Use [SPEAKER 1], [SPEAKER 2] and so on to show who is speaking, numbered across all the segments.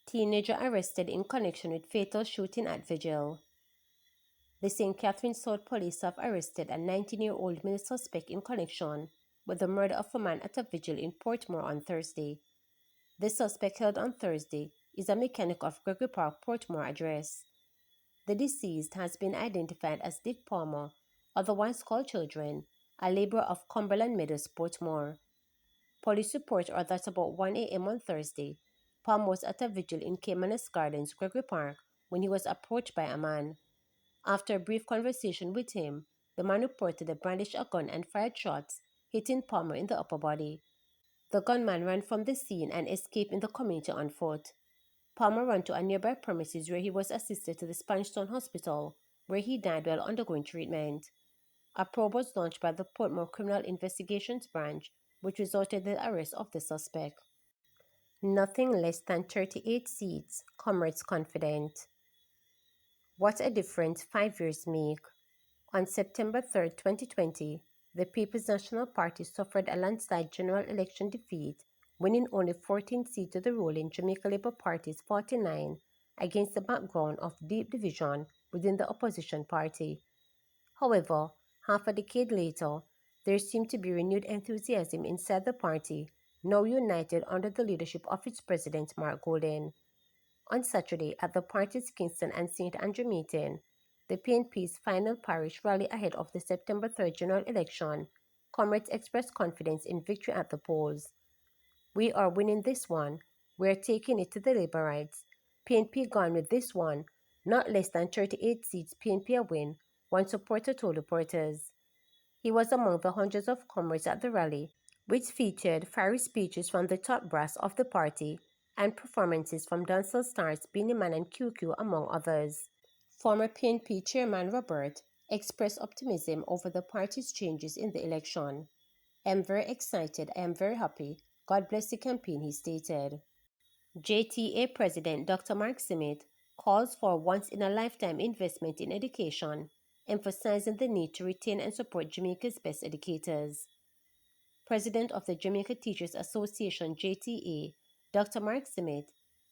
[SPEAKER 1] Teenager arrested in connection with fatal shooting at Vigil. The St. Catherine South police have arrested a 19-year-old male suspect in connection with the murder of a man at a vigil in Portmore on Thursday. The suspect held on Thursday is a mechanic of Gregory Park, Portmore address. The deceased has been identified as Dick Palmer, otherwise called Children, a laborer of Cumberland Meadows, Portmore. Police reports are that about 1 a.m. on Thursday, Palmer was at a vigil in Caymanas Gardens, Gregory Park, when he was approached by a man. After a brief conversation with him, the man reportedly brandished a gun and fired shots, hitting Palmer in the upper body. The gunman ran from the scene and escaped in the community on foot. Palmer ran to a nearby premises where he was assisted to the Spanish Town Hospital, where he died while undergoing treatment. A probe was launched by the Portmore Criminal Investigations Branch, which resulted in the arrest of the suspect. Nothing less than 38 seats, comrades confident. What a difference 5 years make. On September 3, 2020, the People's National Party suffered a landslide general election defeat, winning only 14 seats to the ruling Jamaica Labour Party's 49 against the background of deep division within the opposition party. However, half a decade later, there seemed to be renewed enthusiasm inside the party, now united under the leadership of its president Mark Golden. On Saturday, at the party's Kingston and St. Andrew meeting, the PNP's final parish rally ahead of the September 3rd general election, comrades expressed confidence in victory at the polls. "We are winning this one. We are taking it to the Labourites. PNP gone with this one. Not less than 38 seats PNP a win," one supporter told reporters. He was among the hundreds of comrades at the rally, which featured fiery speeches from the top brass of the party and performances from dancehall stars Beenie Man and QQ, among others. Former PNP Chairman Robert expressed optimism over the party's changes in the election. "I am very excited, I am very happy. God bless the campaign," he stated. JTA President Dr. Mark Simit calls for a once-in-a-lifetime investment in education, emphasizing the need to retain and support Jamaica's best educators. President of the Jamaica Teachers Association JTA, Dr. Mark Simit,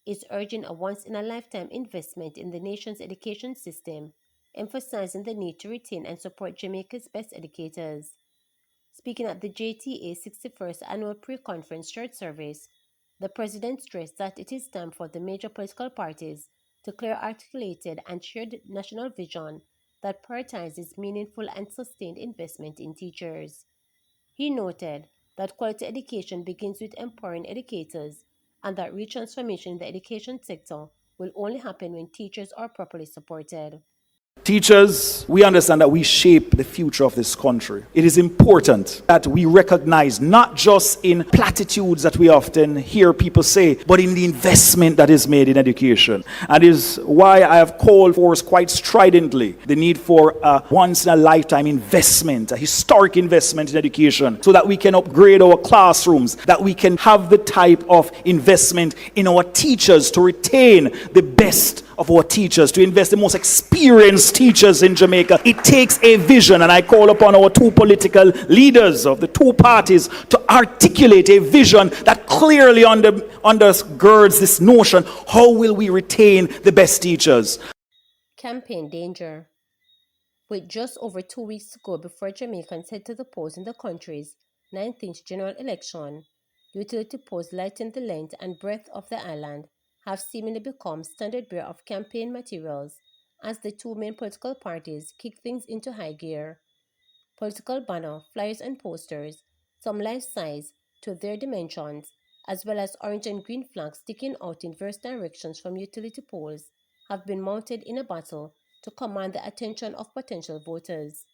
[SPEAKER 1] is urging a once-in-a-lifetime investment in the nation's education system, emphasizing the need to retain and support Jamaica's best educators. Speaking at the JTA's 61st Annual Pre-Conference Church Service, the President stressed that it is time for the major political parties to clearly articulated and shared national vision that prioritizes meaningful and sustained investment in teachers. He noted that quality education begins with empowering educators and that real transformation in the education sector will only happen when teachers are properly supported.
[SPEAKER 2] Teachers, we understand that we shape the future of this country. It is important that we recognize not just in platitudes that we often hear people say, but in the investment that is made in education. And is why I have called for quite stridently the need for a once-in-a-lifetime investment, a historic investment in education, so that we can upgrade our classrooms, that we can have the type of investment in our teachers to retain the best of our teachers, to invest the most experienced teachers in Jamaica. It takes a vision, and I call upon our two political leaders of the two parties to articulate a vision that clearly undergirds this notion. How will we retain the best teachers?
[SPEAKER 1] Campaign danger. With just over 2 weeks to go before Jamaicans head to the polls in the country's 19th general election, utility poles lighting the length and breadth of the island have seemingly become standard bearer of campaign materials as the two main political parties kick things into high gear. Political banner, flyers and posters, some life-size to their dimensions, as well as orange and green flags sticking out in various directions from utility poles, have been mounted in a battle to command the attention of potential voters.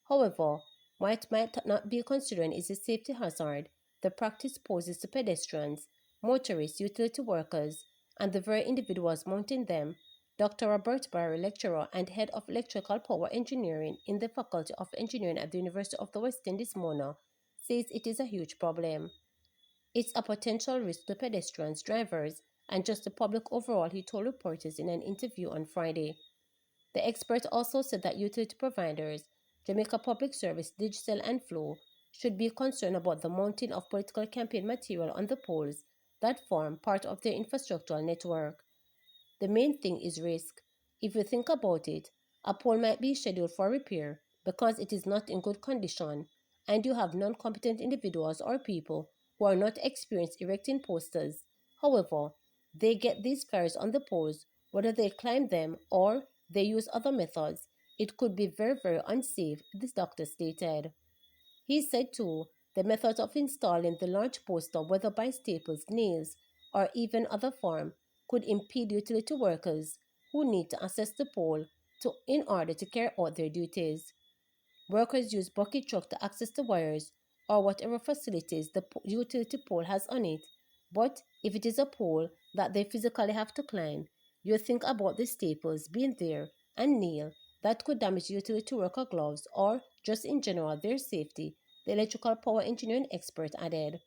[SPEAKER 1] However, what might not be considered is a safety hazard the practice poses to pedestrians, motorists, utility workers, and the very individuals mounting them. Dr. Robert Barry, lecturer and head of electrical power engineering in the Faculty of Engineering at the University of the West Indies, Mona, says it is a huge problem. It's a potential risk to pedestrians, drivers, and just the public overall, he told reporters in an interview on Friday. The expert also said that utility providers, Jamaica Public Service, Digicel, and Flow, should be concerned about the mounting of political campaign material on the poles that form part of their infrastructural network. The main thing is risk. If you think about it, a pole might be scheduled for repair because it is not in good condition, and you have non competent individuals or people who are not experienced erecting posters. However, they get these flyers on the poles, whether they climb them or they use other methods. It could be very, very unsafe, this doctor stated. He said too, the methods of installing the large poster, whether by staples, nails, or even other form, could impede utility workers who need to access the pole in order to carry out their duties. Workers use bucket truck to access the wires or whatever facilities the utility pole has on it. But if it is a pole that they physically have to climb, you think about the staples being there and nail that could damage utility worker gloves or just in general their safety, the electrical power engineering expert added.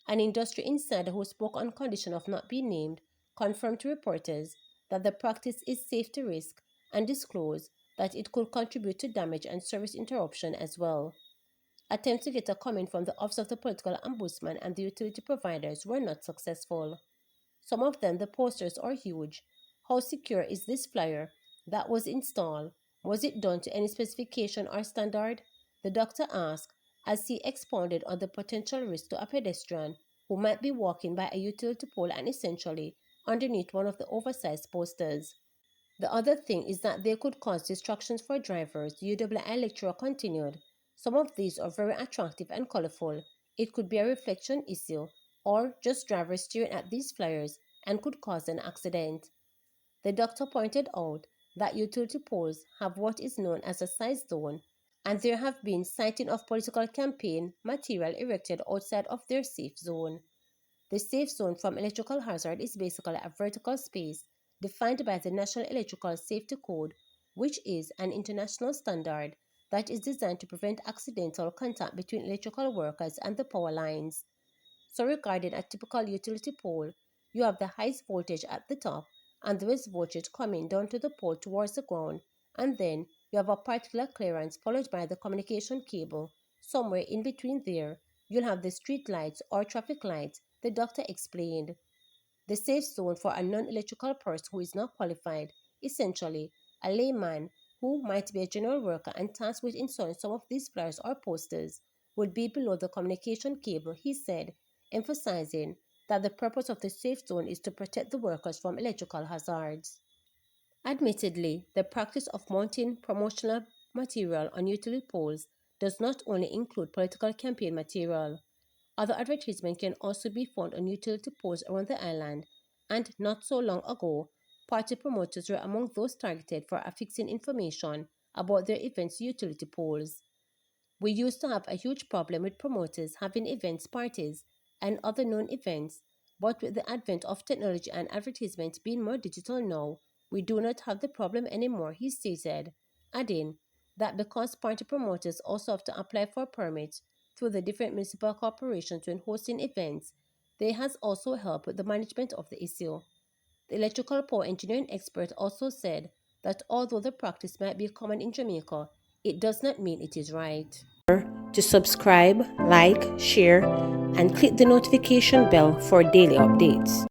[SPEAKER 1] An industry insider who spoke on condition of not being named confirmed to reporters that the practice is safe to risk and disclosed that it could contribute to damage and service interruption as well. Attempts to get a comment from the Office of the Political Ombudsman and the utility providers were not successful. Some of them, the posters, are huge. How secure is this flyer that was installed? Was it done to any specification or standard? The doctor asked as he expounded on the potential risk to a pedestrian who might be walking by a utility pole and essentially underneath one of the oversized posters. The other thing is that they could cause distractions for drivers, the UWI lecturer continued. Some of these are very attractive and colorful. It could be a reflection issue, or just drivers staring at these flyers and could cause an accident. The doctor pointed out that utility poles have what is known as a size zone, and there have been sighting of political campaign material erected outside of their safe zone. The safe zone from electrical hazard is basically a vertical space defined by the National Electrical Safety Code, which is an international standard that is designed to prevent accidental contact between electrical workers and the power lines. So regarding a typical utility pole, you have the highest voltage at the top and the lowest voltage coming down to the pole towards the ground, and then you have a particular clearance followed by the communication cable. Somewhere in between there, you'll have the street lights or traffic lights, the doctor explained. The safe zone for a non-electrical person who is not qualified, essentially a layman who might be a general worker and tasked with installing some of these flyers or posters, would be below the communication cable, he said, emphasizing that the purpose of the safe zone is to protect the workers from electrical hazards. Admittedly, the practice of mounting promotional material on utility poles does not only include political campaign material. Other advertisements can also be found on utility poles around the island, and not so long ago, party promoters were among those targeted for affixing information about their events' utility poles. We used to have a huge problem with promoters having events parties and other known events, but with the advent of technology and advertisement being more digital now, we do not have the problem anymore, he stated, adding that because party promoters also have to apply for permits through the different municipal corporations when hosting events, they has also helped with the management of the issue. The electrical power engineering expert also said that although the practice might be common in Jamaica, it does not mean it is right. To subscribe, like, share, and click the notification bell for daily updates.